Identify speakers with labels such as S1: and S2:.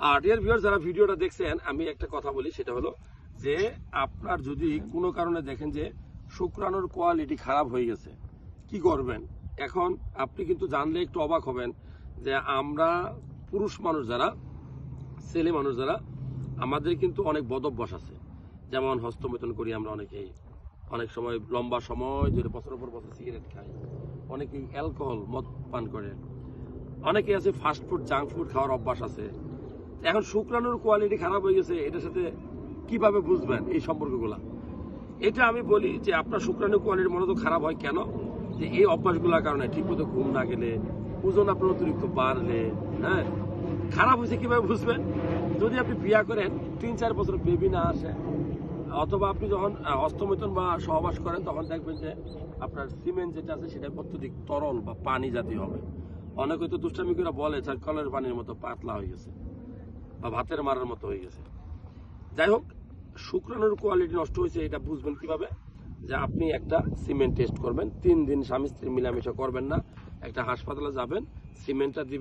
S1: আর dear viewer, যারা ভিডিওটা দেখছেন, আমি একটা কথা বলি, সেটা হলো যে আপনার যদি কোনো কারণে দেখেন যে শুক্রাণুর কোয়ালিটি খারাপ হয়ে গেছে, কি করবেন? এখন আপনি কিন্তু জানলে একটু অবাক হবেন যে আমরা পুরুষ মানুষ যারা, ছেলে মানুষ যারা, আমাদের কিন্তু অনেক বদ অভ্যাস আছে। যেমন হস্তমৈথুন করি আমরা অনেকেই, অনেক সময় লম্বা সময় ধরে বছর পর বছর সিগারেট খাই, অনেকেই অ্যালকোহল মদ পান করে, অনেকে আছে ফাস্ট ফুড জাঙ্ক ফুড খাওয়ার অভ্যাস আছে। এখন শুক্রাণুর কোয়ালিটি খারাপ হয়ে গেছে, এটার সাথে কিভাবে বুঝবেন এই সম্পর্কগুলা? এটা আমি বলি যে আপনার শুক্রাণুর কোয়ালিটি মূলত খারাপ হয় কেন? যে এই অভ্যাসগুলোর কারণে, ঠিকমতো ঘুম না গেলে, ওজন আপনার অতিরিক্ত বাড়লে, হ্যাঁ, খারাপ হয়েছে কিভাবে বুঝবেন? যদি আপনি বিয়া করেন, 3-4 বছর বেবি না আসে, অথবা আপনি যখন হস্তমৈথুন বা সহবাস করেন, তখন দেখবেন যে আপনার সিমেন্ট যেটা আছে সেটা অত্যধিক তরল বা পানি জাতীয় হবে। অনেকে তো দুষ্টামি করে বলে কলের পানির মতো পাতলা হয়ে গেছে বা ভাতের মারার মতো হয়ে গেছে। যাই হোক, শুক্রাণুর কোয়ালিটি নষ্ট হয়েছে, এটা বুঝবেন কিভাবে? যে আপনি একটা সিমেন্ট টেস্ট করবেন, 3 দিন স্বামী স্ত্রী মিলামেশা করবেন না, একটা হাসপাতালে যাবেন, সিমেন্টটা দিবেন।